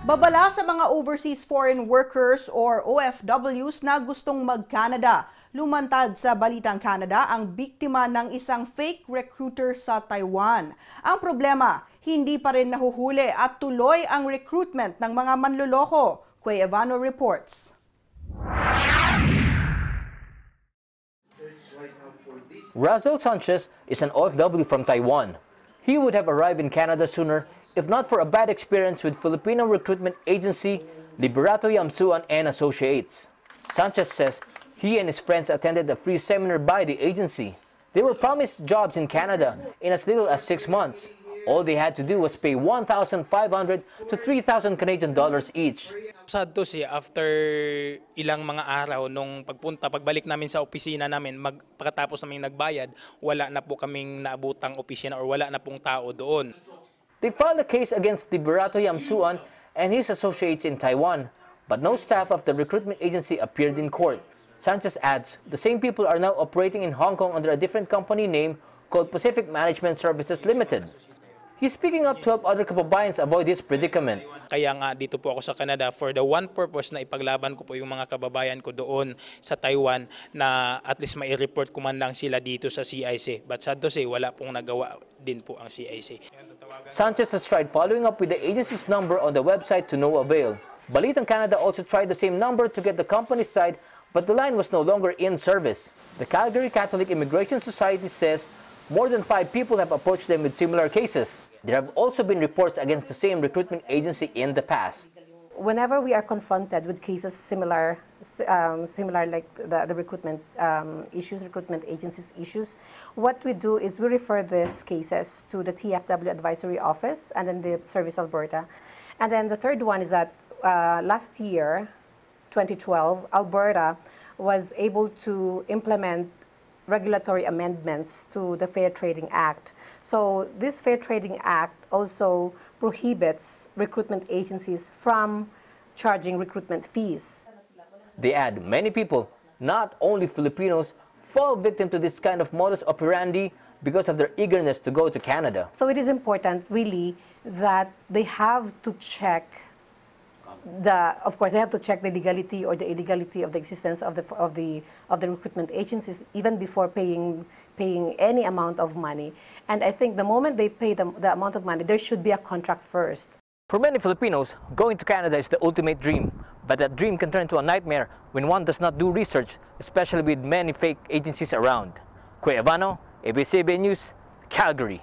Babala sa mga overseas foreign workers or OFWs na gustong mag-Canada. Lumantad sa Balitang Canada ang biktima ng isang fake recruiter sa Taiwan. Ang problema, hindi pa rin nahuhuli at tuloy ang recruitment ng mga manloloko. Kuya Evano reports. Razel Sanchez is an OFW from Taiwan. He would have arrived in Canada sooner if not for a bad experience with Filipino recruitment agency Liberato Yamsuan and Associates. Sanchez says he and his friends attended a free seminar by the agency. They were promised jobs in Canada in as little as 6 months. All they had to do was pay 1,500 to 3,000 Canadian dollars each. Sad to siya, after ilang mga araw nung pagbalik namin sa opisina namin, pagkatapos namin nagbayad, wala na po kaming naabutang opisina or wala na pong tao doon. They filed a case against Liberato Yamsuan and his associates in Taiwan, but no staff of the recruitment agency appeared in court. Sanchez adds the same people are now operating in Hong Kong under a different company name called Pacific Management Services Limited. He's speaking up to help other kababayans avoid this predicament. Kaya nga dito po ako sa Canada for the one purpose na ipaglaban ko po yung mga kababayan ko doon sa Taiwan na at least mai-report ko man lang sila dito sa CIC. But sad to say, wala pong nagawa din po ang CIC. Sanchez has tried following up with the agency's number on the website to no avail. Balitang Canada also tried the same number to get the company's side, but the line was no longer in service. The Calgary Catholic Immigration Society says more than 5 people have approached them with similar cases. There have also been reports against the same recruitment agency in the past. Whenever we are confronted with cases similar like the recruitment recruitment agencies issues, what we do is we refer these cases to the TFW Advisory Office and then the Service Alberta. And then the third one is that last year, 2012, Alberta was able to implement regulatory amendments to the Fair Trading Act. So this Fair Trading Act also prohibits recruitment agencies from charging recruitment fees. They add many people, not only Filipinos, fall victim to this kind of modus operandi because of their eagerness to go to Canada. So it is important really that they have to check of course, they have to check the legality or the illegality of the existence of the recruitment agencies even before paying any amount of money. And I think the moment they pay the amount of money, there should be a contract first. For many Filipinos, going to Canada is the ultimate dream, but that dream can turn into a nightmare when one does not do research, especially with many fake agencies around. Kuya Evano, ABS-CBN News, Calgary.